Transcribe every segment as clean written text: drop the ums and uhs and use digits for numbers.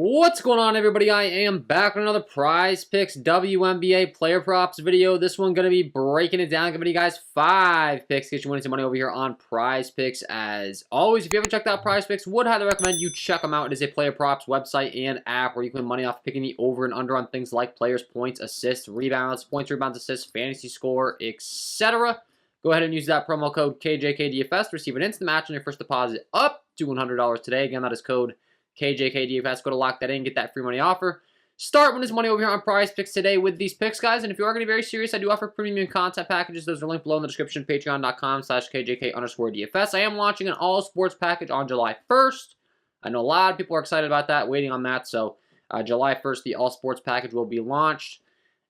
What's going on, everybody? I am back with another Prizepicks WNBA player props video. This one going to be breaking it down, giving you guys 5 picks, get you winning some money over here on Prizepicks. As always, if you haven't checked out Prizepicks, would highly recommend you check them out. It is a player props website and app where you can win money off picking the over and under on things like players, points, assists, rebounds, assists, fantasy score, etc. Go ahead and use that promo code KJK DFS to receive an instant match on your first deposit up to $100 today. Again, that is code KJK DFS. Go to lock that in, get that free money offer. Start winning some money over here on Prizepicks today with these picks, guys. And if you are going to be very serious, I do offer premium content packages. Those are linked below in the description. Patreon.com/KJK_DFS. I am launching an all sports package on July 1st. I know a lot of people are excited about that, waiting on that. So July 1st, the all sports package will be launched.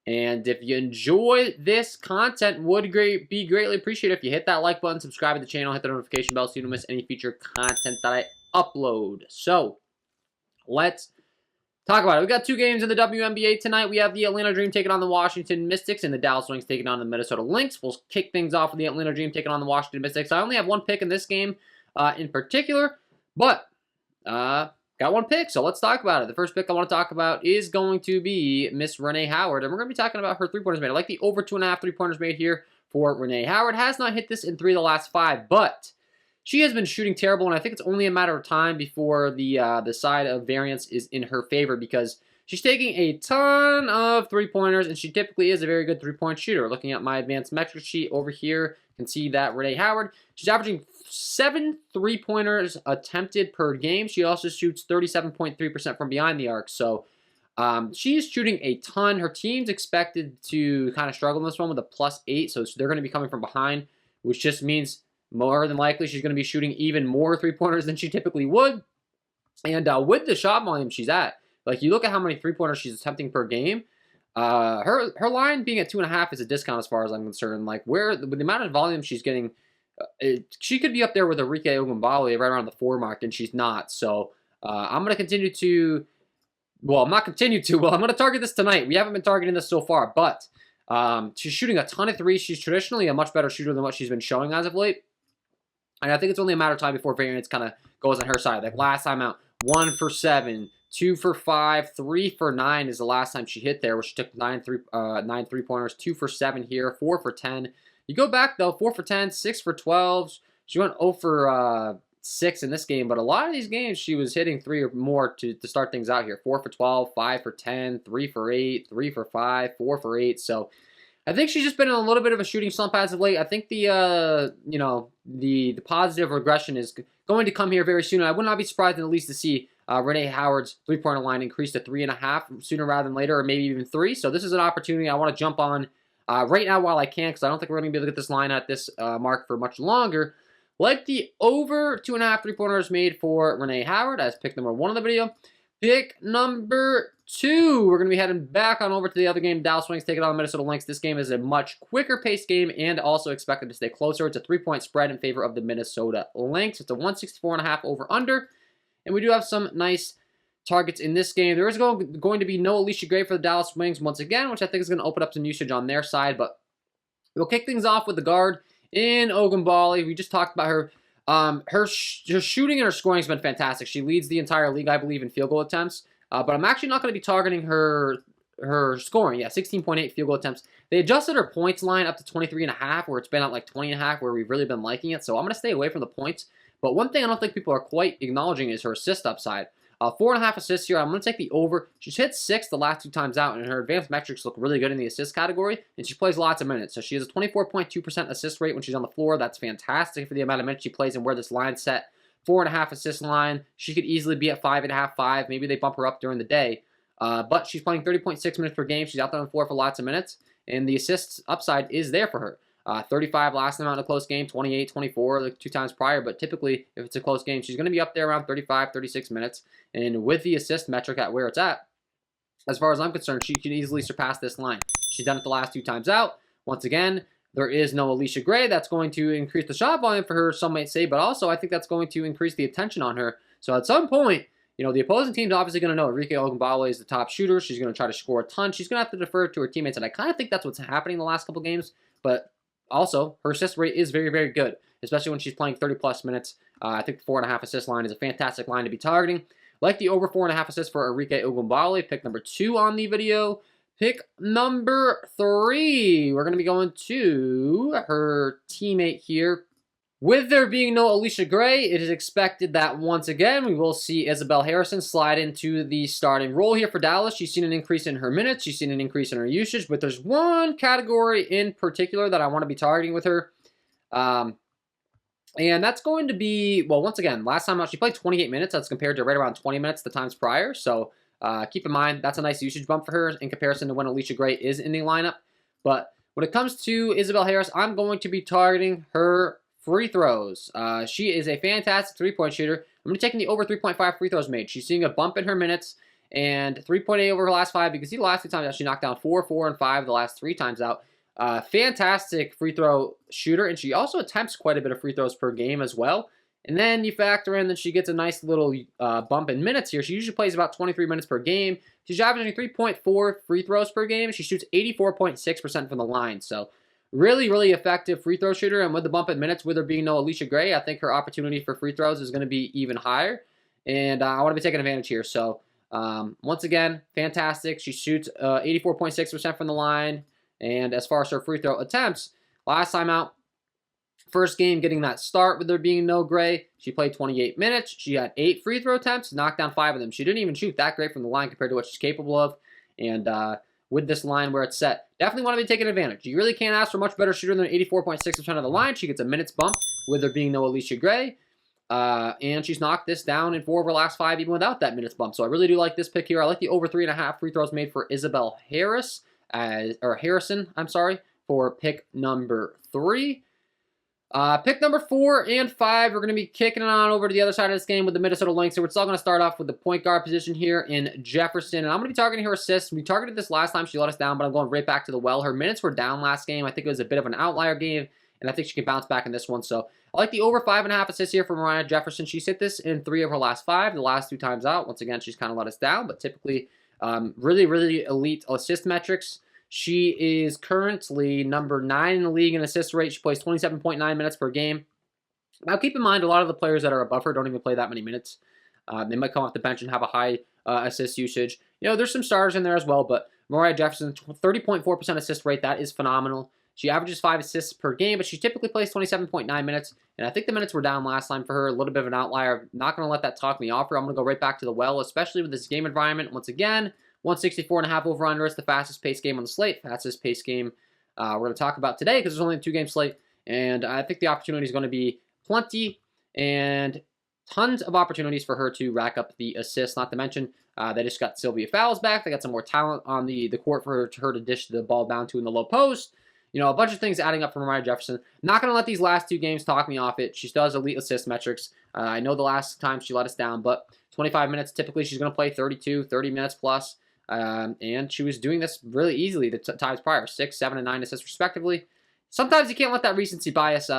And if you enjoy this content, would be greatly appreciated if you hit that like button, subscribe to the channel, hit the notification bell so you don't miss any future content that I upload. So let's talk about it. We got 2 games in the WNBA tonight. We have the Atlanta Dream taking on the Washington Mystics and the Dallas Wings taking on the Minnesota Lynx. We'll kick things off with the Atlanta Dream taking on the Washington Mystics. I only have 1 pick in this game in particular, but got 1 pick, so let's talk about it. The first pick I want to talk about is going to be Miss Renee Howard, and we're going to be talking about her 3-pointers made. I like the over 2.5 3-pointers made here for Renee Howard. Has not hit this in 3 of the last 5, but she has been shooting terrible, and I think it's only a matter of time before the side of variance is in her favor because she's taking a ton of 3-pointers, and she typically is a very good 3-point shooter. Looking at my advanced metrics sheet over here, you can see that Renee Howard, she's averaging 7 3-pointers attempted per game. She also shoots 37.3% from behind the arc, so she's shooting a ton. Her team's expected to kind of struggle in this one with a +8, so they're going to be coming from behind, which just means more than likely, she's going to be shooting even more 3-pointers than she typically would. And with the shot volume she's at, like you look at how many 3-pointers she's attempting per game, her line being at 2.5 is a discount as far as I'm concerned. Like with the amount of volume she's getting, she could be up there with Arike Ogunbowale right around the 4 mark, and she's not. So I'm going to continue to, well, I'm not continue to, well, I'm going to target this tonight. We haven't been targeting this so far, but she's shooting a ton of 3s. She's traditionally a much better shooter than what she's been showing as of late. And I think it's only a matter of time before variance kind of goes on her side. Like last time out, 1 for 7, 2 for 5, 3 for 9 is the last time she hit there, where she took 9 3-pointers, 2 for 7 here, 4 for 10. You go back, though, 4 for 10, 6 for 12. She went 0 for 6 in this game, but a lot of these games she was hitting 3 or more to start things out here. 4 for 12, 5 for 10, 3 for 8, 3 for 5, 4 for 8. So I think she's just been in a little bit of a shooting slump as of late. I think the positive regression is going to come here very soon. I would not be surprised in the least to see Renee Howard's 3-pointer line increase to 3.5 sooner rather than later, or maybe even 3. So this is an opportunity I want to jump on right now while I can, because I don't think we're going to be able to get this line at this mark for much longer. Like the over 2.5 3-pointers made for Renee Howard as pick number 1 of the video. Pick number 2, we're going to be heading back on over to the other game. Dallas Wings taking on the Minnesota Lynx. This game is a much quicker paced game and also expected to stay closer. It's a 3-point spread in favor of the Minnesota Lynx. It's a 164.5 over-under. And we do have some nice targets in this game. There is going to be no Alicia Gray for the Dallas Wings once again, which I think is going to open up some usage on their side. But we'll kick things off with the guard in Ogunbowale. We just talked about her. Her shooting and her scoring has been fantastic. She leads the entire league, I believe, in field goal attempts. But I'm actually not going to be targeting her scoring. Yeah, 16.8 field goal attempts. They adjusted her points line up to 23.5, where it's been at like 20.5, where we've really been liking it. So I'm going to stay away from the points. But one thing I don't think people are quite acknowledging is her assist upside. 4.5 assists here. I'm going to take the over. She's hit 6 the last 2 times out, and her advanced metrics look really good in the assist category, and she plays lots of minutes. So she has a 24.2% assist rate when she's on the floor. That's fantastic for the amount of minutes she plays and where this line's set. 4.5 assist line. She could easily be at 5.5, 5. Maybe they bump her up during the day. But she's playing 30.6 minutes per game. She's out there on the floor for lots of minutes, and the assists upside is there for her. 35 last time out in a close game, 28, 24, like 2 times prior. But typically, if it's a close game, she's going to be up there around 35, 36 minutes. And with the assist metric at where it's at, as far as I'm concerned, she can easily surpass this line. She's done it the last 2 times out. Once again, there is no Alicia Gray. That's going to increase the shot volume for her, some might say. But also, I think that's going to increase the attention on her. So at some point, the opposing team's obviously going to know Arike Ogunbowale is the top shooter. She's going to try to score a ton. She's going to have to defer to her teammates. And I kind of think that's what's happening in the last couple games. But also, her assist rate is very, very good, especially when she's playing 30-plus minutes. I think the 4.5 assist line is a fantastic line to be targeting. Like the over 4.5 assists for Enrique Wnba, pick number 2 on the video. Pick number 3, we're going to be going to her teammate here. With there being no Alicia Gray, it is expected that once again we will see Isabel Harrison slide into the starting role here for Dallas. She's seen an increase in her minutes, she's seen an increase in her usage, but there's one category in particular that I want to be targeting with her. And that's going to be, well, once again, last time out she played 28 minutes. That's compared to right around 20 minutes the times prior. So keep in mind, that's a nice usage bump for her in comparison to when Alicia Gray is in the lineup. But when it comes to Isabel Harris, I'm going to be targeting her free throws. She is a fantastic three-point shooter. I'm going to be taking the over 3.5 free throws made. She's seeing a bump in her minutes and 3.8 over her last 5. You can see the last 2 times out, she knocked down 4, 4, and 5 the last 3 times out. Fantastic free throw shooter, and she also attempts quite a bit of free throws per game as well. And then you factor in that she gets a nice little bump in minutes here. She usually plays about 23 minutes per game. She's averaging 3.4 free throws per game. She shoots 84.6% from the line. So really, really effective free throw shooter. And with the bump in minutes, with there being no Alicia Gray, I think her opportunity for free throws is going to be even higher. And I want to be taking advantage here. So once again, fantastic. She shoots 84.6% from the line. And as far as her free throw attempts, last time out, first game getting that start with there being no Gray, she played 28 minutes. She had 8 free throw attempts, knocked down 5 of them. She didn't even shoot that great from the line compared to what she's capable of. And with this line where it's set, definitely want to be taking advantage. You really can't ask for a much better shooter than 84.6% of the line. She gets a minutes bump with there being no Alicia Gray. And she's knocked this down in 4 of her last 5 even without that minutes bump. So I really do like this pick here. I like the over 3.5 free throws made for Isabel Harris. Harrison, for pick number 3. Pick number 4 and 5, we're going to be kicking it on over to the other side of this game with the Minnesota Lynx. So we're still going to start off with the point guard position here in Jefferson. And I'm going to be targeting her assists. We targeted this last time. She let us down, but I'm going right back to the well. Her minutes were down last game. I think it was a bit of an outlier game, and I think she can bounce back in this one. So I like the over 5.5 assists here for Mariah Jefferson. She's hit this in 3 of her last 5. The last 2 times out, once again, she's kind of let us down, but typically really, really elite assist metrics. She is currently number 9 in the league in assist rate. She plays 27.9 minutes per game. Now, keep in mind, a lot of the players that are above her don't even play that many minutes. They might come off the bench and have a high assist usage. You know, there's some stars in there as well, but Mariah Jefferson, 30.4% assist rate. That is phenomenal. She averages 5 assists per game, but she typically plays 27.9 minutes, and I think the minutes were down last time for her. A little bit of an outlier. I'm not going to let that talk me off her. I'm going to go right back to the well, especially with this game environment. Once again, 164.5 over-under. It's the fastest paced game on the slate. Fastest paced game we're going to talk about today because there's only a 2-game slate. And I think the opportunity is going to be plenty and tons of opportunities for her to rack up the assists. Not to mention, they just got Sylvia Fowles back. They got some more talent on the court for her to dish the ball down to in the low post. You know, a bunch of things adding up for Mariah Jefferson. Not going to let these last 2 games talk me off it. She still has elite assist metrics. I know the last time she let us down, but 25 minutes, typically she's going to play 30 minutes plus. And she was doing this really easily the times prior, 6, 7, and 9 assists respectively. Sometimes you can't let that recency bias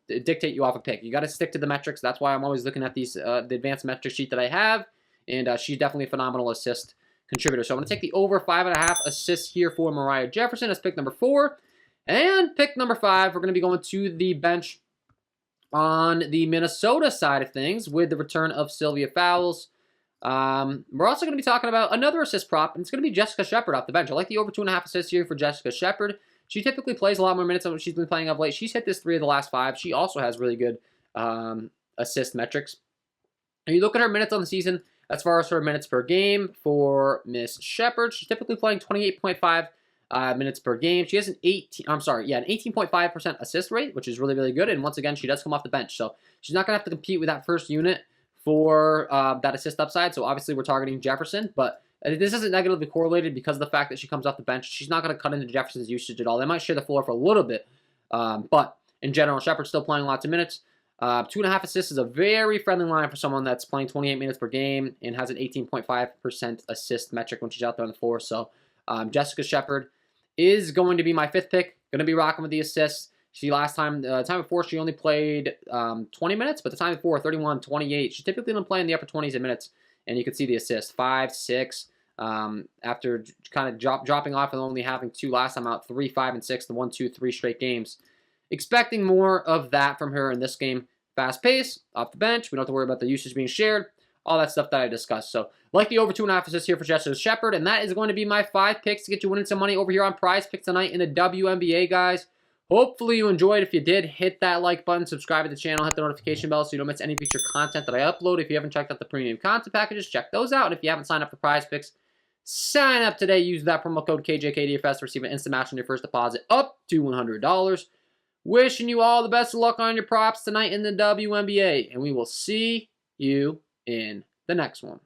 dictate you off a pick. You got to stick to the metrics. That's why I'm always looking at these the advanced metric sheet that I have, and she's definitely a phenomenal assist contributor. So I'm going to take the over 5.5 assists here for Mariah Jefferson as pick number 4. And pick number 5, we're going to be going to the bench on the Minnesota side of things with the return of Sylvia Fowles. We're also going to be talking about another assist prop, and it's going to be Jessica Shepard off the bench. I like the over 2.5 assists here for Jessica Shepard. She typically plays a lot more minutes than what she's been playing of late. She's hit this 3 of the last 5. She also has really good assist metrics. And you look at her minutes on the season, as far as her minutes per game for Miss Shepard, she's typically playing 28.5 minutes per game. She has an 18.5% assist rate, which is really, really good. And once again, she does come off the bench, so she's not going to have to compete with that first unit for that assist upside. So obviously we're targeting Jefferson, but this isn't negatively correlated because of the fact that she comes off the bench. She's not going to cut into Jefferson's usage at all. They might share the floor for a little bit, but in general, Shepard's still playing lots of minutes. 2.5 assists is a very friendly line for someone that's playing 28 minutes per game and has an 18.5% assist metric when she's out there on the floor. So Jessica Shepard is going to be my 5th pick. Going to be rocking with the assists. She last time, the time before, she only played 20 minutes, but the time before, 31, 28. She's typically been playing the upper 20s in minutes, and you can see the assists, 5, 6. After kind of dropping off and only having 2 last time out, 3, 5, and 6, the 1, 2, 3 straight games. Expecting more of that from her in this game. Fast pace, off the bench. We don't have to worry about the usage being shared. all that stuff that I discussed. So, like the over 2.5 assists here for Justin Shepard, and that is going to be my 5 picks to get you winning some money over here on Prizepicks tonight in the WNBA, guys. Hopefully you enjoyed. If you did, hit that like button, subscribe to the channel, hit the notification bell so you don't miss any future content that I upload. If you haven't checked out the premium content packages, check those out. And if you haven't signed up for Prizepicks, sign up today. Use that promo code KJK DFS to receive an instant match on your first deposit up to $100. Wishing you all the best of luck on your props tonight in the WNBA, and we will see you in the next one.